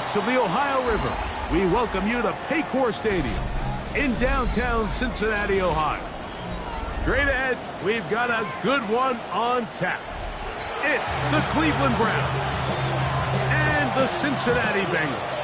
banks of the Ohio River, we welcome you to Paycor Stadium in downtown Cincinnati, Ohio. Straight ahead, we've got a good one on tap. It's the Cleveland Browns and the Cincinnati Bengals.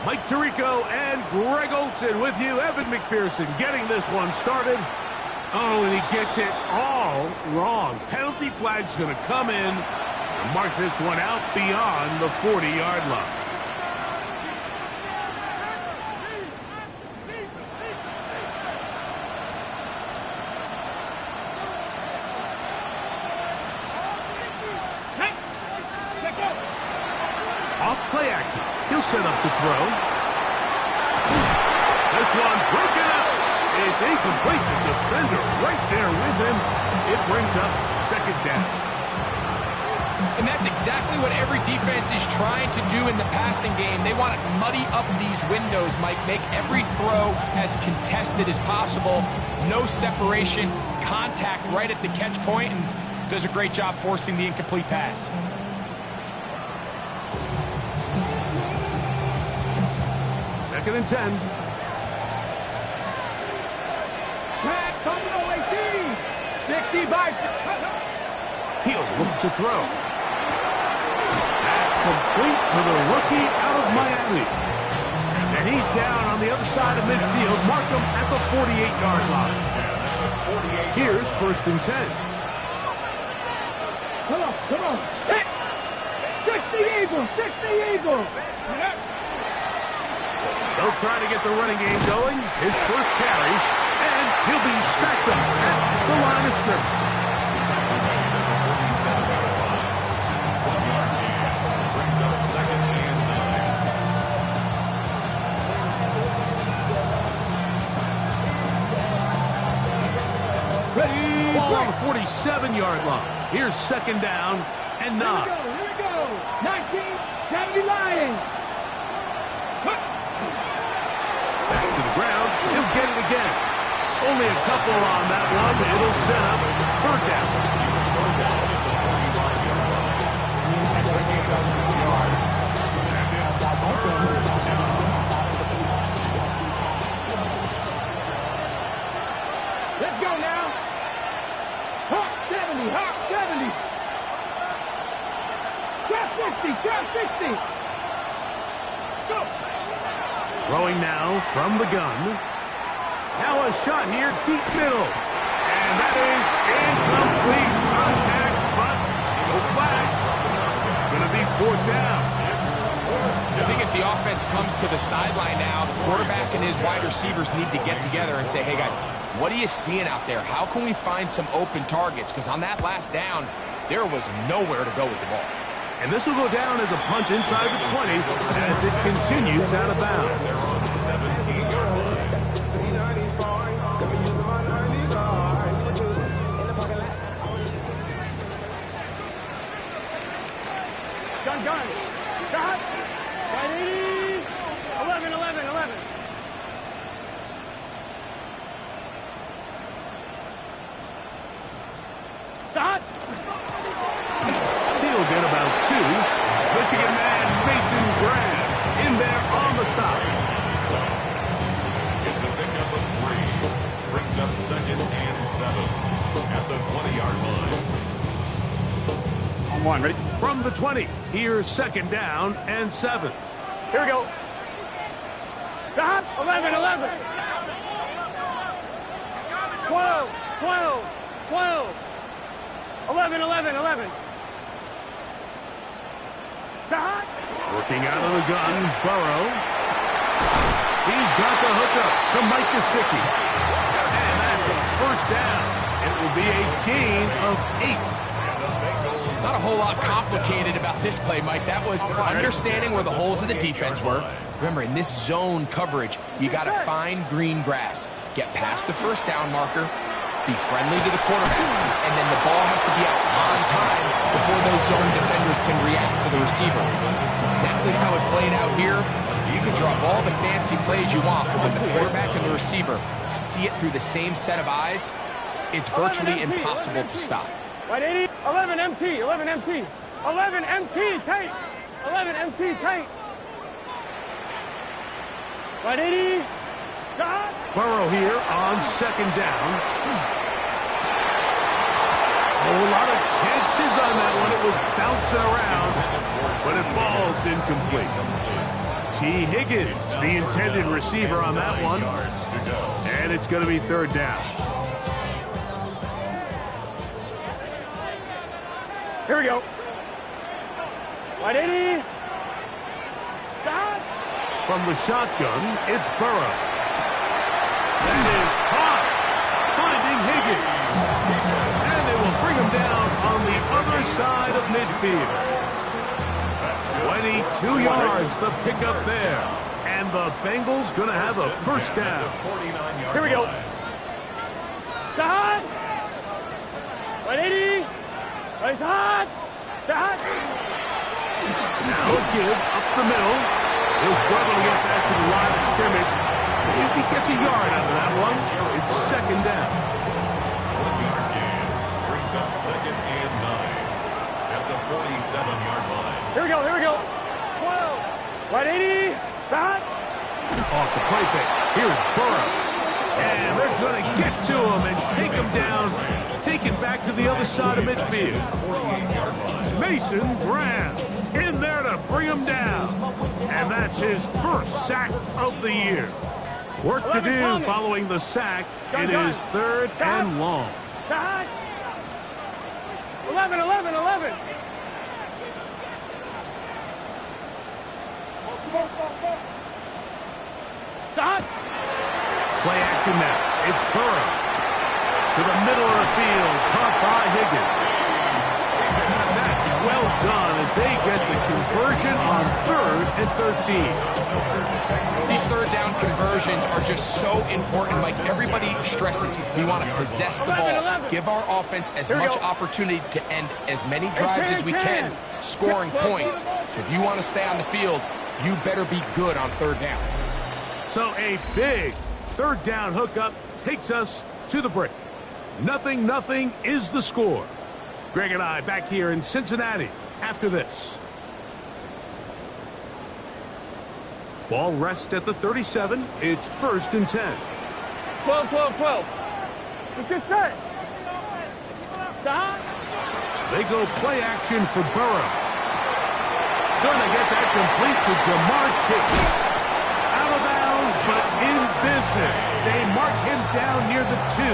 Mike Tirico and Greg Olsen with you. Evan McPherson getting this one started. Oh, and he gets it all wrong. Penalty flag's going to come in and mark this one out beyond the 40-yard line. Off play action. He'll set up to throw. This one broken up. It's incomplete. The defender right there with him. It brings up second down. And that's exactly what every defense is trying to do in the passing game. They want to muddy up these windows, Mike. Make every throw as contested as possible. No separation. Contact right at the catch point, and does a great job forcing the incomplete pass. Second and 10. Pat, come away, 65. He'll look to throw. That's complete to the rookie out of Miami. And he's down on the other side of midfield. Mark him at the 48-yard line. Here's first and 10. Come on. 60 Eagles. They'll try to get the running game going. His first carry, and he'll be stacked up at the line of scrimmage. Brings up second and 9. Ready. Ball on the 47-yard line. Here's second down and 9. Here we go. 1970 Lions. Back to the ground. He'll get it again. Only a couple on that one. It'll set up third down. Let's go now. Hawk 70. Drop 60. Go. Throwing now from the gun. Now a shot here, deep middle. And that is incomplete. Contact, but no flags. It's going to be fourth down. I think as the offense comes to the sideline now, the quarterback and his wide receivers need to get together and say, hey, guys, what are you seeing out there? How can we find some open targets? Because on that last down, there was nowhere to go with the ball. And this will go down as a punt inside the 20 as it continues out of bounds. 17-yard line. Gun. Shot. Ready. 11. Stop. He'll get about 2. Michigan man Mason Graham in there on the stop. It's a pickup of 3. Brings up second and 7 at the 20-yard line. On one, ready? From the 20, here's second down and 7. Here we go. Stop. 11. 12. 11. Stop. Working out of the gun, Burrow. He's got the hookup to Mike Gesicki. first down. It will be a gain of 8. Not a whole lot complicated about this play, Mike. That was understanding where the holes of the defense were. Remember, in this zone coverage, you got to find green grass. Get past the first down marker, be friendly to the quarterback, and then the ball has to be out on time before those zone defenders can react to the receiver. It's exactly how it played out here. You can draw up all the fancy plays you want, but when the quarterback and the receiver see it through the same set of eyes, it's virtually impossible to stop. Right 80, 11 MT, 11 MT, 11 MT, tight, 11 MT, tight. Right 80, God. Burrow here on second down. A lot of chances on that one. It was bouncing around, but it falls incomplete. T. Higgins, the intended receiver on that one. And it's going to be third down. Here we go. Right 80. Stop. From the shotgun, it's Burrow. That is caught. Finding Higgins. And they will bring him down on the other side of midfield. 22 yards, the pickup there. And the Bengals going to have a first down. Here we go. Stop. Right 80. Right hot. Stop. Now give up the middle. He'll struggle to get back to the line of scrimmage. If he gets a yard out of that one, it's second down. 1-yard gain brings up second and 9 at the 47-yard line. Here we go, here we go. 12. Right 80. Stop. Off the play fake. Here's Burrow. And they're going to get to him and take him down. Take him back to the other side of midfield. Mason Graham in there to bring him down. And that's his first sack of the year. Work to do following the sack. It is third and long. 11, 11, 11. Stop. Play action now. It's Burrow. To the middle of the field. Caught by Higgins. That's well done as they get the conversion on 3rd and 13. These third down conversions are just so important. Like everybody stresses, we want to possess the ball, give our offense as much opportunity to end as many drives as we can, scoring points. So if you want to stay on the field, you better be good on third down. So a big third down hookup takes us to the break. 0-0 is the score. Greg and I back here in Cincinnati after this. Ball rests at the 37. It's 1st and 10. 12, 12, 12. Let's get set. Stop. They go play action for Burrow. Gonna get that complete to Jamar Chase. Out of bounds, but in business. They mark him down near the 2.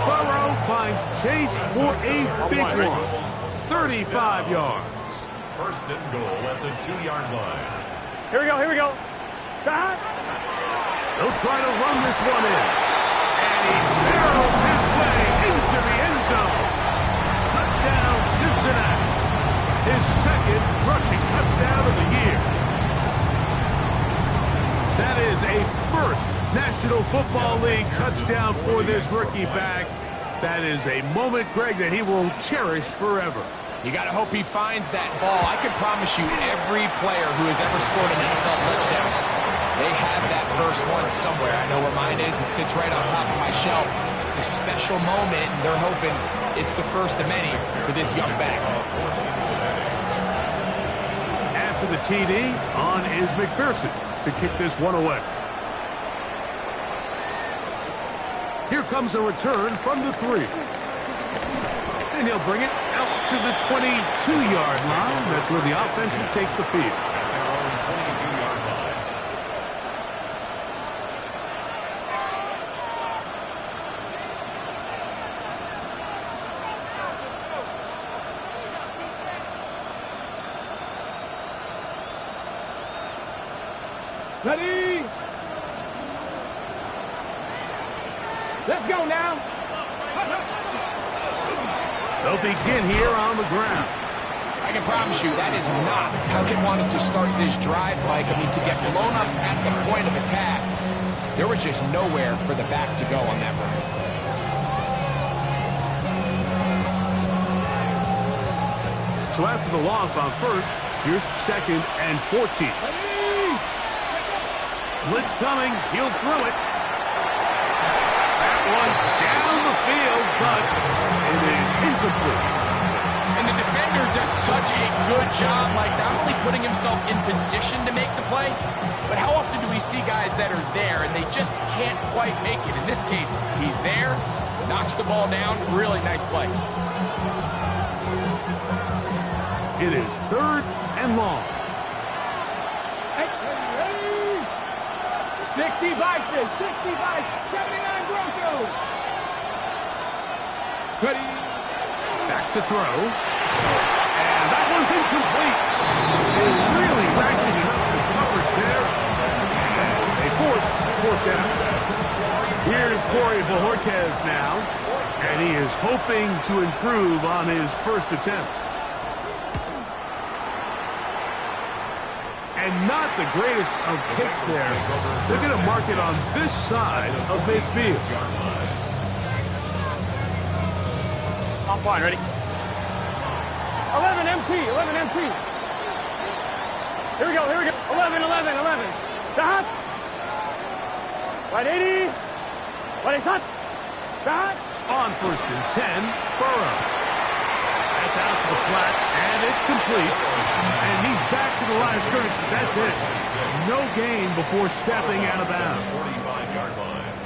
Burrow finds Chase for a big one. 35 yards. First and goal at the 2-yard line. Here we go, here we go. Stop. They'll try to run this one in. And he barrels his way into the end zone. Touchdown, Cincinnati. His second rushing touchdown of the year. That is a first National Football League touchdown for this rookie back. That is a moment, Greg, that he will cherish forever. You got to hope he finds that ball. I can promise you every player who has ever scored an NFL touchdown, they have that first one somewhere. I know where mine is. It sits right on top of my shelf. It's a special moment, and they're hoping it's the first of many for this young back. After the TD, on is McPherson to kick this one away. Here comes a return from the 3. And he'll bring it out to the 22-yard line. That's where the offense will take the field. At their own 22-yard line. Ready. Let's go now. They'll begin here on the ground. I can promise you that is not how they wanted to start this drive, Mike. I mean, to get blown up at the point of attack, there was just nowhere for the back to go on that run. So after the loss on first, here's 2nd and 14. Blitz coming. He'll throw it. That one down the field, but it is incomplete. And the defender does such a good job, like not only putting himself in position to make the play, but how often do we see guys that are there and they just can't quite make it? In this case, he's there, knocks the ball down. Really nice play. It is 3rd and long. 60 Vikings, 60 Vikings, 79 Broncos. Ready. Back to throw. And that one's incomplete. They really ratcheted up the coverage there. And they force 4th down. Here's Corey Bojorquez now. And he is hoping to improve on his first attempt. And not the greatest of kicks there. They're going to mark it on this side of midfield. I'm fine, ready? 11 MT, 11 MT. Here we go, here we go. 11, 11, 11. Stop. Right 80. Right is hot. Stop. On 1st and 10, Burrow. That's out to the flat, and it's complete. And he's back to the line of scrimmage. That's it. No gain before stepping out of bounds.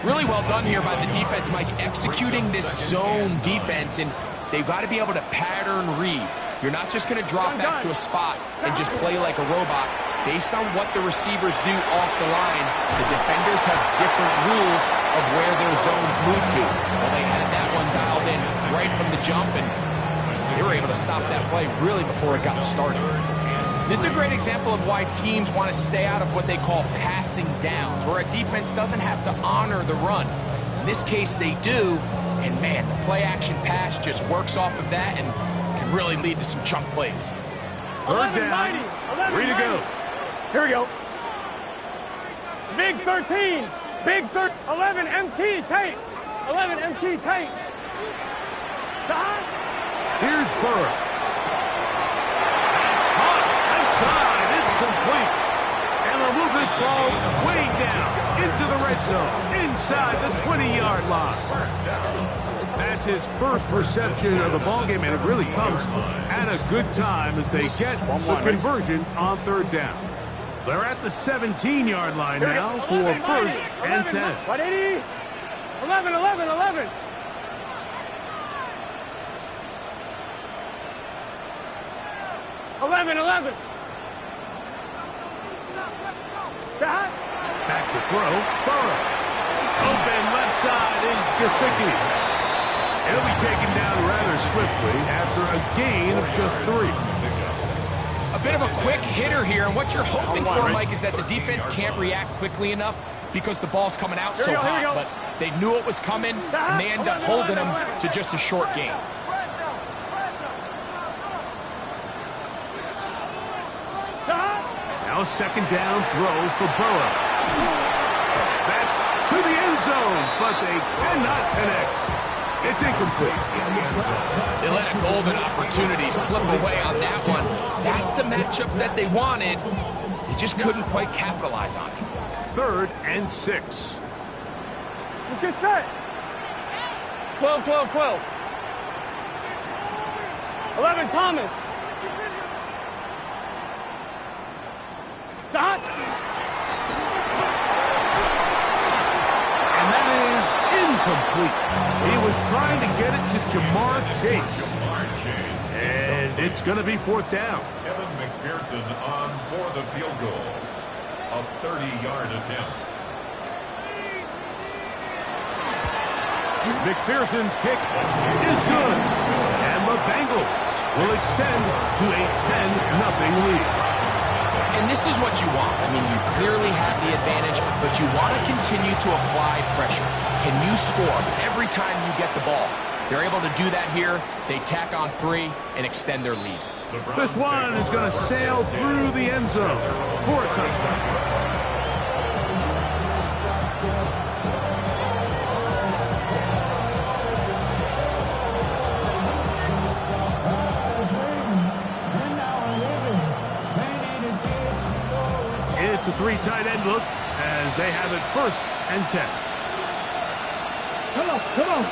Really well done here by the defense, Mike, executing this zone defense, and they've got to be able to pattern read. You're not just going to drop back to a spot and just play like a robot. Based on what the receivers do off the line, the defenders have different rules of where their zones move to. Well, they had that one dialed in right from the jump, and they were able to stop that play really before it got started. This is a great example of why teams want to stay out of what they call passing downs, where a defense doesn't have to honor the run. In this case, they do, and man, the play-action pass just works off of that and can really lead to some chunk plays. 3rd down, 3 to go. Here we go. Big 13. Big 11 MT tight. 11 MT tight. Stop. Here's Burrow. It's caught. Left side. It's complete. And they'll move this ball way down into the red zone. Inside the 20-yard line. That's his first reception of the ballgame, and it really comes at a good time as they get the conversion on 3rd down. They're at the 17-yard line now for 1st and 10. 180. 11, 11, 11. 11. Stop. Back to throw. Burrow. Open left side is Gesicki. He'll be taken down rather swiftly after a gain of just 3. A bit of a quick hitter here, and what you're hoping for, Mike, is that the defense can't react quickly enough because the ball's coming out so hot, but they knew it was coming, and they end up holding them to just a short gain. Now 2nd down throw for Burrow. That's to the end zone, but they cannot connect. It's incomplete. They let a golden opportunity slip away on that one. That's the matchup that they wanted. They just couldn't quite capitalize on it. 3rd and 6. Let's get set. 12, 12, 12. 11, Thomas. Stop. And that is incomplete. He was trying to get it to Jamar Chase. And it's going to be 4th down. Kevin McPherson on for the field goal. A 30-yard attempt. McPherson's kick is good. And the Bengals will extend to a 10-0 lead. And this is what you want. I mean, you clearly have the advantage, but you want to continue to apply pressure. Can you score every time you get the ball? They're able to do that here. They tack on 3 and extend their lead. This one is going to sail through the end zone for a touchdown. It's a 3 tight end look as they have it 1st and 10. Come on, come on.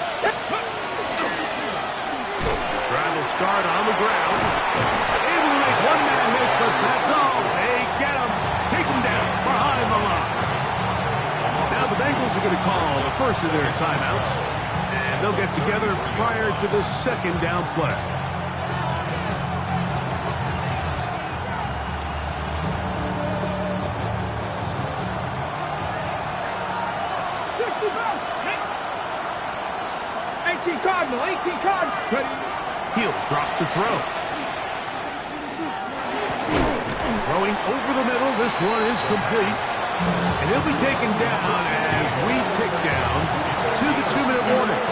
Drive will start on the ground. Able to make one man miss, but that's all. They get him. Take him down behind the line. Now the Bengals are going to call the first of their timeouts, and they'll get together prior to the 2nd down play. Cardinal, 18 Cardinal. He'll drop to throw. Throwing over the middle. This one is complete. And he'll be taken down as we tick down to the 2-minute warning.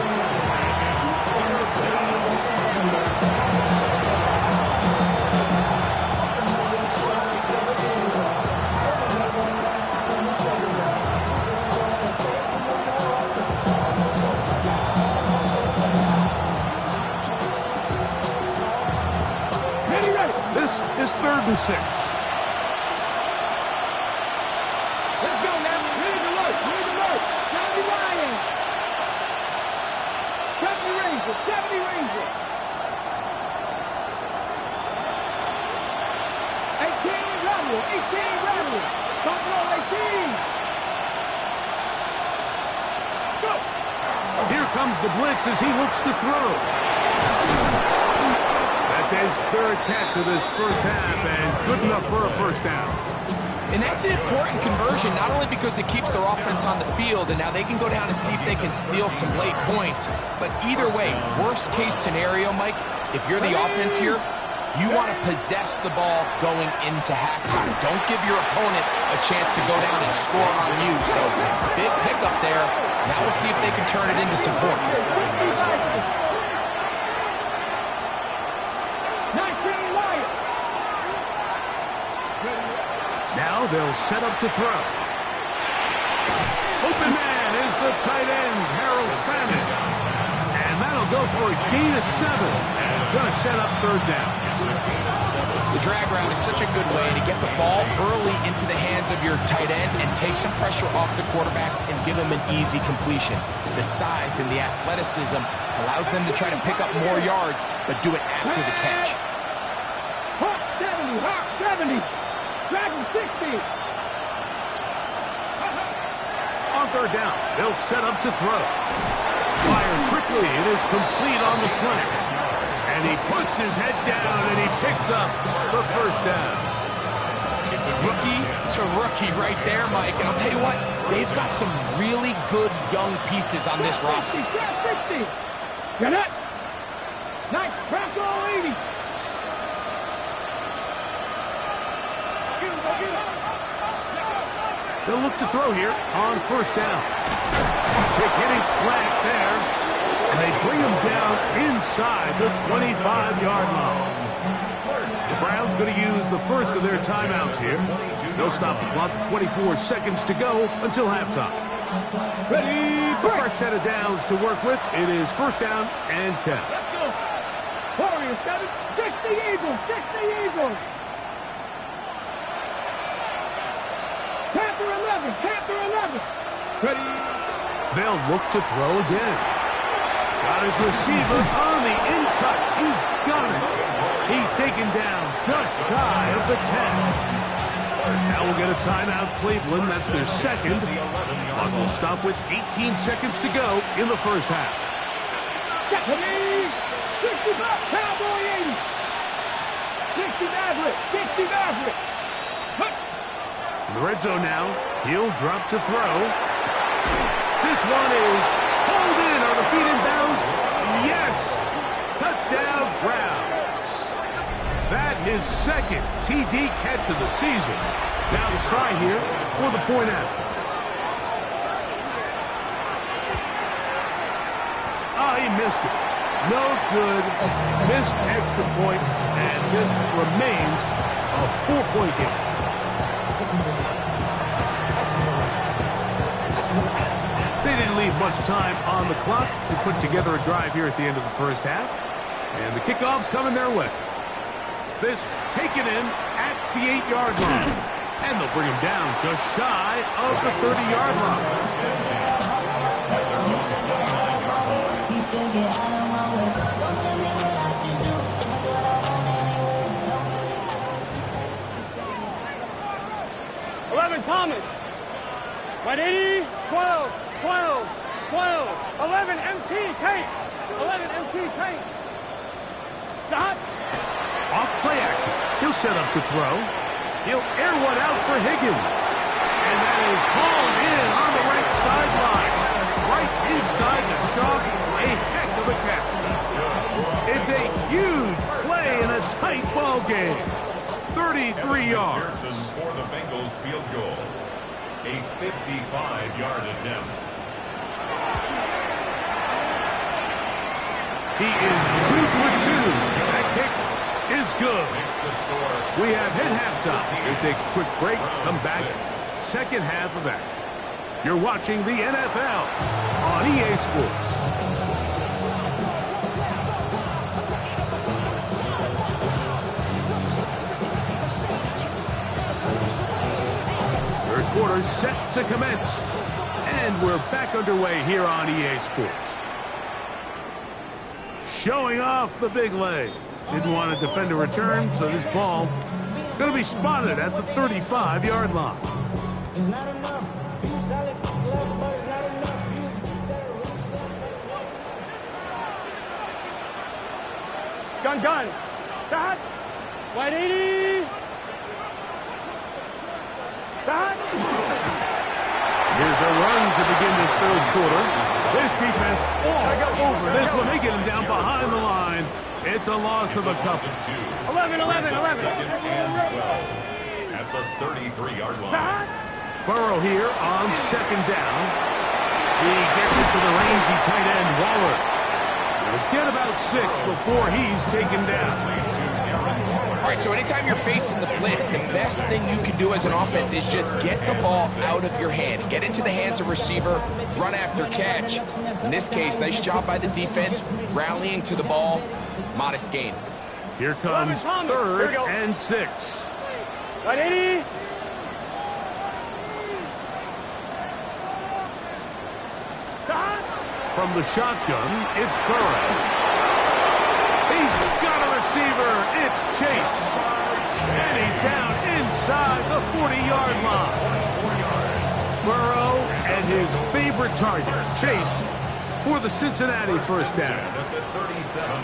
This is 3rd and 6. Let's go now. Ready to work. Ready to work. 70 Lions. 70 Rangers. 70 Rangers. 18 Rebel. 18 Rebel. Don't roll 18. Go. Here comes the blitz as he looks to throw. That's his 3rd catch of this first half, and good enough for a 1st down. And that's an important conversion, not only because it keeps their offense on the field, and now they can go down and see if they can steal some late points. But either way, worst case scenario, Mike, if you're the offense here, you want to possess the ball going into halftime. Don't give your opponent a chance to go down and score on you. So big pickup there. Now we'll see if they can turn it into some points. Now they'll set up to throw. Open man is the tight end, Harold Fannin. And that'll go for a gain of 7. And it's going to set up 3rd down. The drag route is such a good way to get the ball early into the hands of your tight end and take some pressure off the quarterback and give him an easy completion. The size and the athleticism allows them to try to pick up more yards, but do it after the catch. Hawk 70, Hawk 70. Dragon 60. On 3rd down, they'll set up to throw. Fires quickly. It is complete on the slant. And he puts his head down and he picks up the 1st down. It's a rookie to rookie right there, Mike. And I'll tell you what, they've got some really good young pieces on this roster. 60. Get it. Nice. Bronco 80. They'll look to throw here on 1st down. Big hitting slant there. And they bring him down inside the 25-yard line. The Browns going to use the 1st of their timeouts here. They'll stop the clock with 24 seconds to go until halftime. Ready, the 1st set of downs to work with. It is 1st down and 10. Let's go. Warriors 7, 60 Eagles, 60 Eagles. Panther 11, Panther 11. Ready. They'll look to throw again. Got his receiver on the in-cut. He's got it. He's taken down just shy of the 10. Now we'll get a timeout, Cleveland. That's their 2nd. Clock will stop with 18 seconds to go in the 1st half. 65, Cowboy 80. 60 Maverick, 60 Maverick. In the red zone now. He'll drop to throw. This one is pulled in. Are the feet in bounds? Yes! Touchdown, Browns. That is second TD catch of the season. Now the try here for the point after. Oh, he missed it. No good. Missed extra point, and this remains a 4-point game. They didn't leave much time on the clock to put together a drive here at the end of the first half. And the kickoff's coming their way. This taken in at the 8-yard line. And they'll bring him down just shy of the 30-yard line. Thomas. 180, 12, 12, 12, 11 MT, Kate. 11 MT, Kate. Stop. Off play action. He'll set up to throw. He'll air one out for Higgins. And that is called in on the right sideline. Right inside the chalk. A heck of a catch. It's a huge play in a tight ball game. 33 yards. For the Bengals field goal. A 55-yard attempt. He is 2 for 2. That kick is good. We have hit halftime. We'll take a quick break. Come back. Second half of action. You're watching the NFL on EA Sports. Third quarter set to commence. And we're back underway here on EA Sports. Showing off the big leg. Didn't want to defend a return, so this ball going to be spotted at the 35-yard line. Gun. Stop. 180. Stop. Here's a run to begin this third quarter. This defense all over this one. They get him down behind the line. It's a loss of a couple. 11. Second and 12 at the 33-yard line. Burrow here on second down. He gets it to the rangy tight end, Waller. He'll get about 6 before he's taken down. All right, so anytime you're facing the blitz, the best thing you can do as an offense is just get the ball out of your hand. Get into the hands of receiver, run after catch. In this case, nice job by the defense, rallying to the ball. Modest gain. Here comes third and 6. 180. From the shotgun, it's Burrow. He's got a receiver. It's Chase. And he's down inside the 40-yard line. Burrow and his favorite target, Chase, for the Cincinnati first down.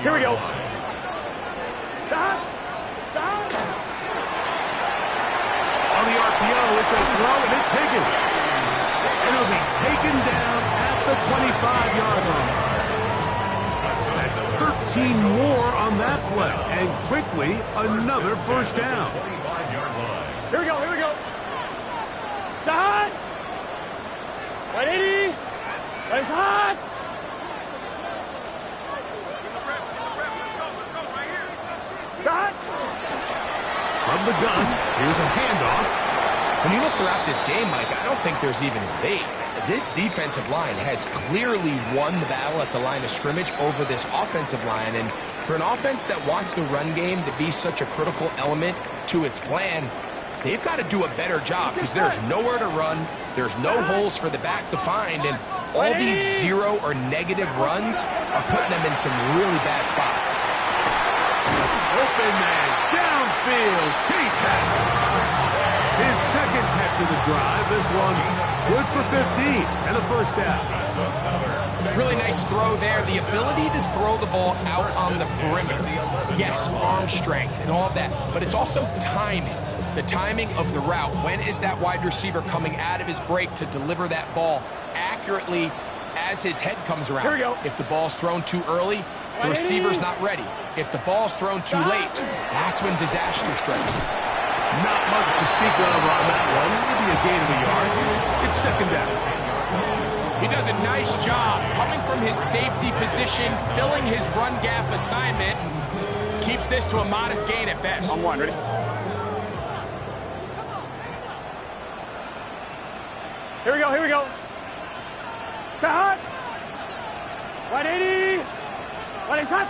Here we go. On the RPO, it's a throw, and it's Higgins. And it'll be taken down at the 25-yard line. That's 13 more on that play. And quickly, another first down. Here we go. Stop. 180. It's hot. Stop. From the gun, here's a handoff. When you look throughout this game, Mike, I don't think there's even a debate. This defensive line has clearly won the battle at the line of scrimmage over this offensive line. And for an offense that wants the run game to be such a critical element to its plan, they've got to do a better job because there's nowhere to run. There's no holes for the back to find. And all these 0 or negative runs are putting them in some really bad spots. Open man, downfield, Chase has it. His second catch of the drive, this one good for 15 and a first down. Really nice throw there. The ability to throw the ball out on the perimeter. Yes, arm strength and all of that, but it's also timing. The timing of the route. When is that wide receiver coming out of his break to deliver that ball accurately as his head comes around? Here we go. If the ball's thrown too early, The receiver's not ready. If the ball's thrown too late, that's when disaster strikes. Not much to speak of on that one. Maybe a gain of a yard. It's second down. He does a nice job coming from his safety position, filling his run gap assignment. Keeps this to a modest gain at best. On one, ready? Here we go, here we go. Cut. 180. What is hot?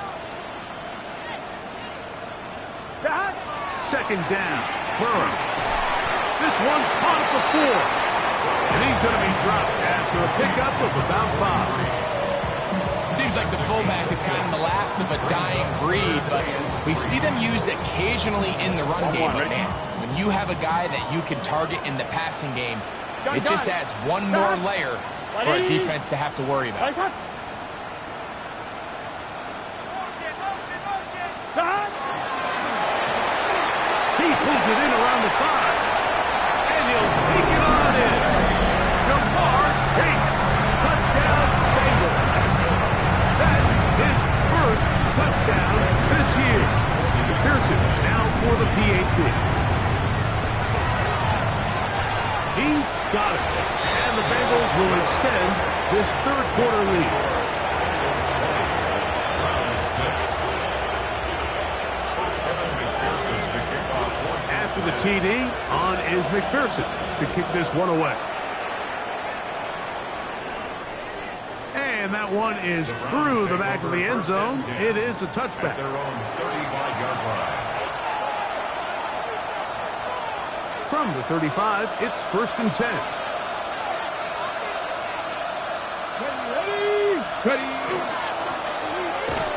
Cut. Second down. Burrow. This one caught at the 4. And he's going to be dropped after a pickup of about 5. Seems like the fullback is kind of the last of a dying breed, but we see them used occasionally in the run game. But man, when you have a guy that you can target in the passing game, it just adds one more layer for a defense to have to worry about. He pulls it in around the 5. And he'll take it on in. Jamar Chase. Touchdown, Bengals. That is first touchdown this year. McPherson now for the PAT. He's got it. And the Bengals will extend this third quarter lead. After the TD, on is McPherson to kick this one away. And that one is through the back of the end zone. It is a touchback. Their own 35-yard line. From the 35, it's first and 10.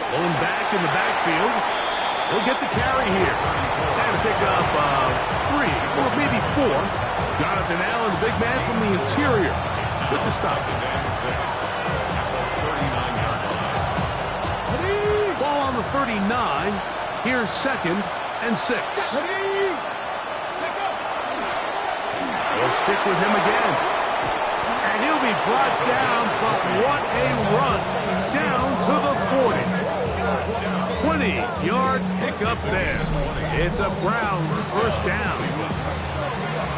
Going back in the backfield. He'll get the carry here. And pick up 3 or maybe 4. Jonathan Allen, the big man from the interior, with the stop. Ball on the 39. Here's second and 6. They'll stick with him again. And he'll be brought down, but what a run. Down to the 40. 20-yard pickup there. It's a Browns first down.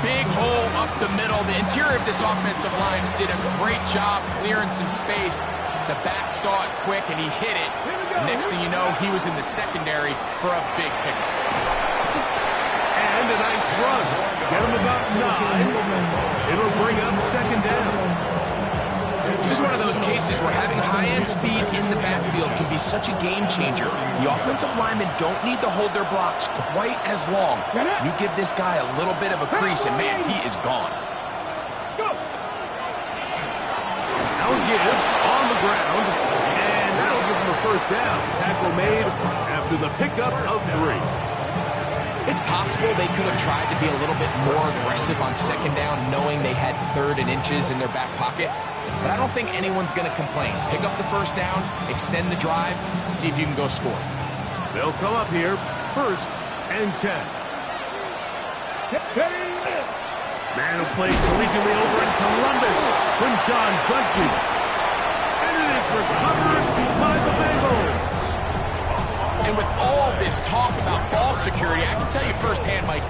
Big hole up the middle. The interior of this offensive line did a great job clearing some space. The back saw it quick, and he hit it. Next thing you know, he was in the secondary for a big pickup. And a nice run. Get him about 9. It'll bring up second down. This is one of those cases where having high-end speed in the backfield can be such a game changer. The offensive linemen don't need to hold their blocks quite as long. You give this guy a little bit of a crease, and man, he is gone. Now give on the ground, and that'll give him a first down. Tackle made after the pickup of 3. It's possible they could have tried to be a little bit more aggressive on second down, knowing they had 3rd and inches in their back pocket. But I don't think anyone's going to complain. Pick up the first down, extend the drive, see if you can go score. They'll come up here, first and 10. Man who played collegiately over in Columbus, Quinshawn Judkey. And it is recovered by the Bengals. And with all this talk about ball security, I can tell you firsthand, Mike.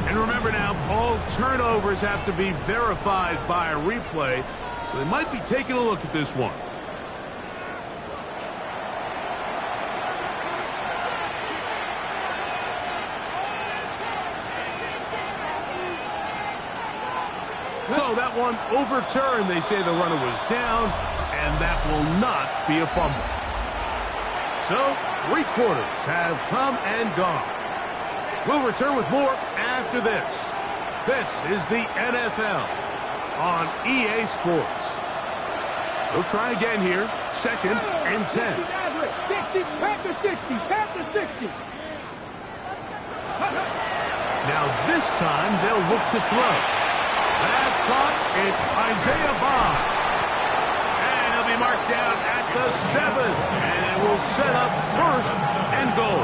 And remember now, all turnovers have to be verified by a replay. So they might be taking a look at this one. So that one overturned. They say the runner was down, and that will not be a fumble. So 3 quarters have come and gone. We'll return with more after this. This is the NFL on EA Sports. We'll try again here. Second and 10. 60, pat the 60, pat the 60. Now this time they'll look to throw. That's caught. It's Isaiah Bond. And he'll be marked down at the 7. And it will set up first and goal.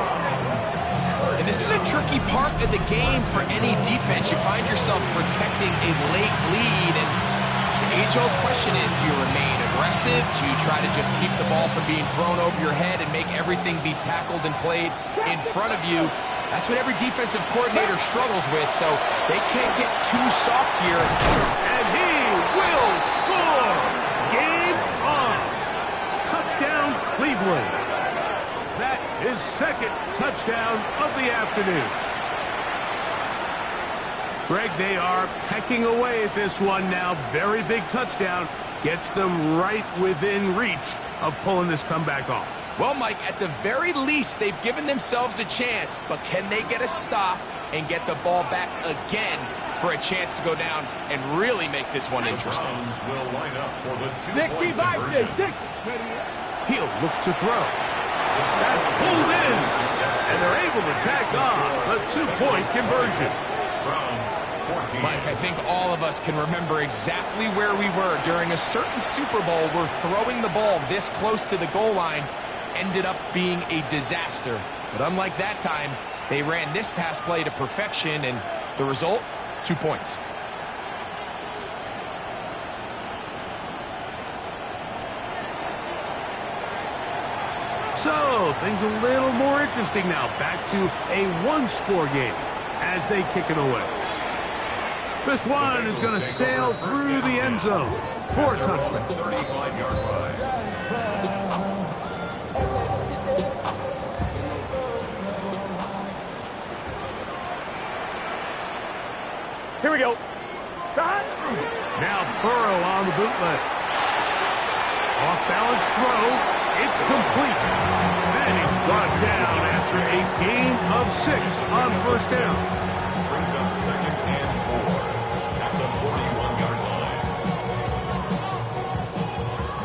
And this is a tricky part of the game for any defense. You find yourself protecting a late lead, and age-old question is, do you remain aggressive? Do you try to just keep the ball from being thrown over your head and make everything be tackled and played in front of you? That's what every defensive coordinator struggles with, so they can't get too soft here. And he will score! Game on! Touchdown, Cleveland. That is second touchdown of the afternoon. Greg, they are pecking away at this one now. Very big touchdown. Gets them right within reach of pulling this comeback off. Well, Mike, at the very least, they've given themselves a chance, but can they get a stop and get the ball back again for a chance to go down and really make this one interesting? Will line up for the two-point conversion. He'll look to throw. That's pulled in, and they're able to tack on the two-point conversion. Mike, I think all of us can remember exactly where we were during a certain Super Bowl where throwing the ball this close to the goal line ended up being a disaster. But unlike that time, they ran this pass play to perfection, and the result, 2 points. So, things a little more interesting now. Back to a one-score game as they kick it away. This one is going to sail through the end zone for a touchdown. 35-yard line. Here we go. Now Burrow on the bootleg. Off-balance throw. It's complete. Then he's brought down after a gain of 6 on first down. Brings up second and 4 at the 41-yard line.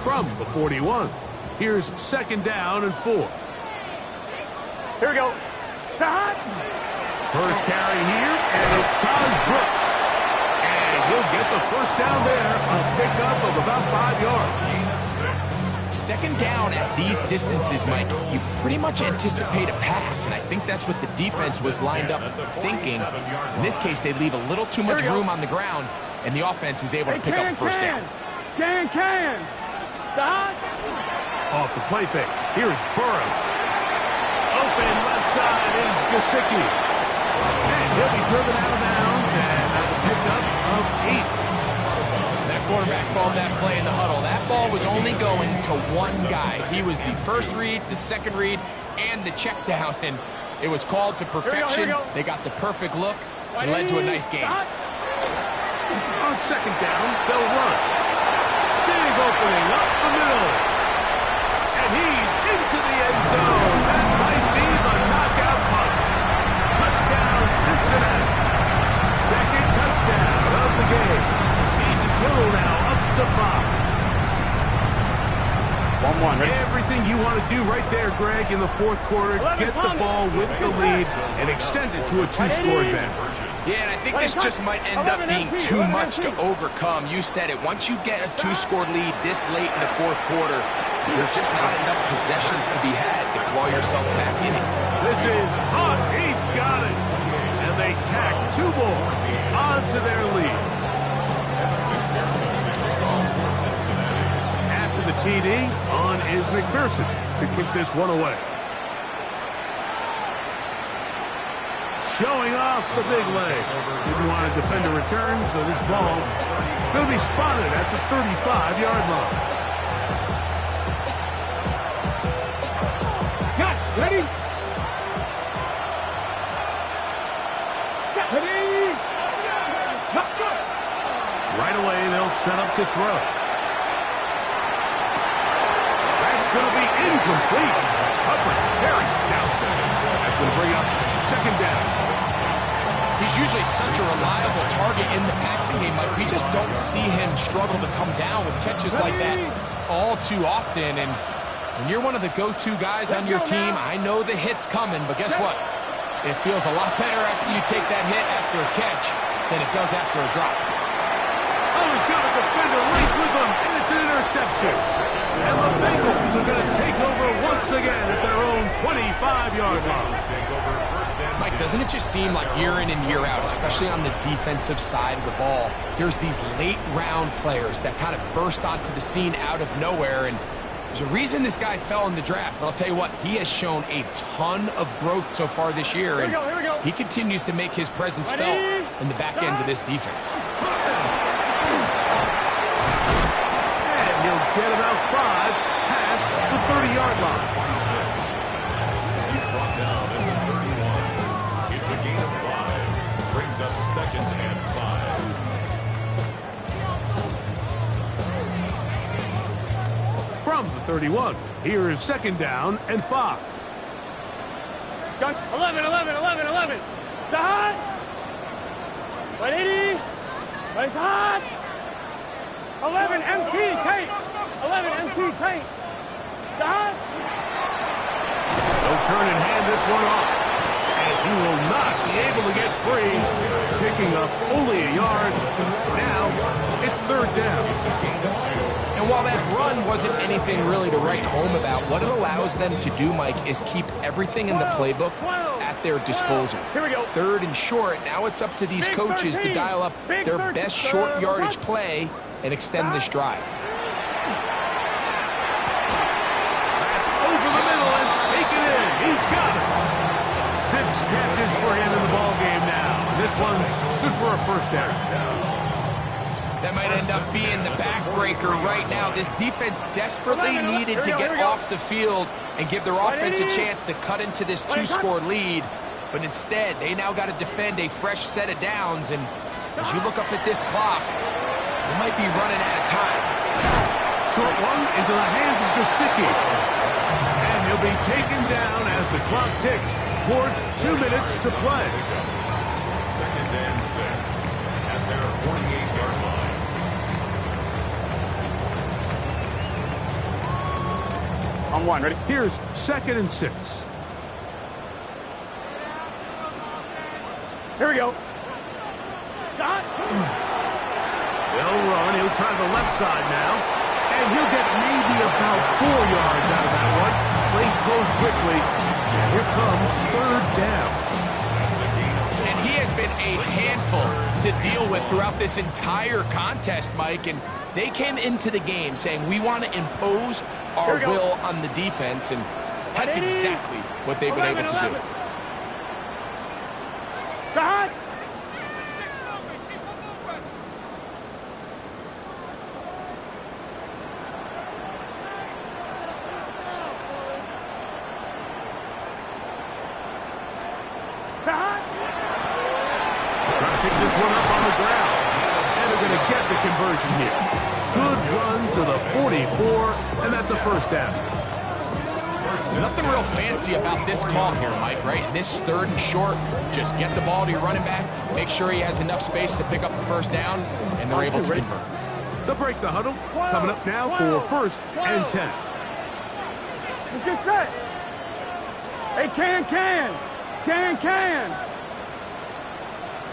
From the 41, here's second down and 4. Here we go. First carry here, and it's Taj Brooks. And he'll get the first down there, a pickup of about 5 yards. Second down at these distances, Mike, you pretty much anticipate a pass, and I think that's what the defense was lined up thinking. In this case, they leave a little too much room on the ground, and the offense is able to pick up first down. Off the play fake, here's Burrow. Open left side is Gesicki. And he'll be driven out of bounds, and that's a pickup of 8. Quarterback called that play in the huddle. That ball was only going to one guy. He was the first read, the second read, and the check down, and it was called to perfection. They got the perfect look. It led to a nice game. On second down, they'll run. Big opening up the middle. And he's into the end zone. That might be the knockout punch. Touchdown, Cincinnati. Second touchdown of the game. Season total now up to 5. 1-1. Ready? Everything you want to do right there, Greg, in the fourth quarter. Get the ball with the lead and extend it to a 2-score advantage. Yeah, and I think this just might end up being too much to overcome. You said it. Once you get a 2-score lead this late in the fourth quarter, there's just not enough possessions to be had to claw yourself back in it. This is hot. He's got it. And they tack 2 more onto their lead. After the TD, on is McPherson to kick this one away. Showing off the big leg. Didn't want to defend a return, so this ball going to be spotted at the 35-yard line. Cut. Ready? Ready? Right away, they'll set up to throw. That's going to be incomplete. Coverage very stout. That's going to bring up second down. He's usually such a reliable target in the passing game, Mike. We just don't see him struggle to come down with catches like that all too often. And when you're one of the go-to guys on your team, I know the hit's coming, but guess what? It feels a lot better after you take that hit after a catch than it does after a drop. Oh, he's got a defender right with him, and it's an interception. And the Bengals are going to take over once again at their own 25-yard line. Mike, Doesn't it just seem like year in and year out, especially on the defensive side of the ball, there's these late-round players that kind of burst onto the scene out of nowhere, and there's a reason this guy fell in the draft. But I'll tell you what, he has shown a ton of growth so far this year, and he continues to make his presence felt in the back end of this defense. And he'll get about 5 past the 30-yard line. He's brought down at the 31. It's a gain of 5. Brings up 2nd and 5. From the 31, here is 2nd down and 5. 11, 11, 11, 11. The hot. 180. Nice hot. 11 MT tape. 11 MT tape. The hot. He'll turn and hand this one off. And he will not be able to get free. Picking up only a yard. Now it's 3rd down. And while that run wasn't anything really to write home about, what it allows them to do, Mike, is keep everything in the playbook at their disposal. 3rd and short, now it's up to these coaches to dial up their best short yardage play and extend this drive. That's over the middle and taken in. He's got it. 6 catches for him in the ball game now. This one's good for a 1st down. That might end up being the backbreaker right now. This defense desperately needed to get off the field and give their offense a chance to cut into this 2-score lead. But instead, they now got to defend a fresh set of downs. And as you look up at this clock, they might be running out of time. Short one into the hands of Gesicki. And he'll be taken down as the clock ticks towards 2 minutes to play. 2nd and 6 at their 48-yard line. On 1, ready? Here's 2nd and 6. Here we go. Got. They'll run. He'll try the left side now. And he'll get maybe about 4 yards out of that one. Play close quickly. And here comes 3rd down. And he has been a handful to deal with throughout this entire contest, Mike. And they came into the game saying, we want to impose our will on the defense. And that's exactly what they've been able to do. Shot. Trying to pick this one up on the ground. And they're going to get the conversion here. Good run to the 44, and that's a 1st down. Nothing real fancy about this call here, Mike, right? This 3rd and short, just get the ball to your running back, make sure he has enough space to pick up the 1st down, and they're able to convert. They'll break the huddle. Coming up now for 1st and 10. Let's get set. Hey, can.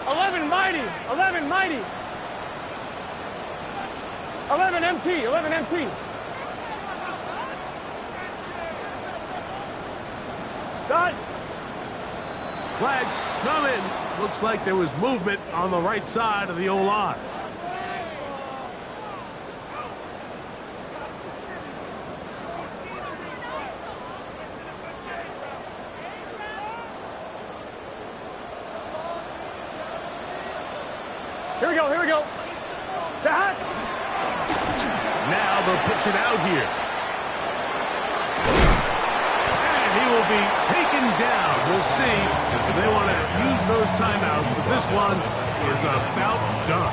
11 mighty. 11 mighty. 11 MT. 11 MT. Done. Flags come in. Looks like there was movement on the right side of the O-line. Here we go. That. Now they'll pitch it out here. And he will be taken down. We'll see if they want to use those timeouts. But this one is about done.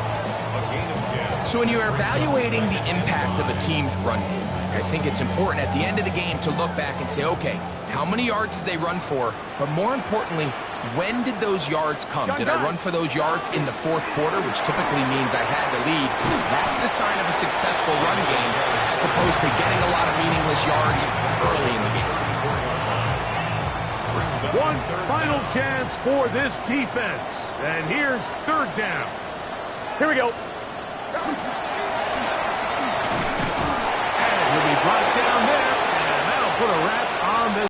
So when you're evaluating the impact of a team's run game, I think it's important at the end of the game to look back and say, okay, how many yards did they run for? But more importantly, when did those yards come? Did I run for those yards in the 4th quarter, which typically means I had the lead? That's the sign of a successful run game, as opposed to getting a lot of meaningless yards early in the game. One final chance for this defense. And here's 3rd down. Here we go.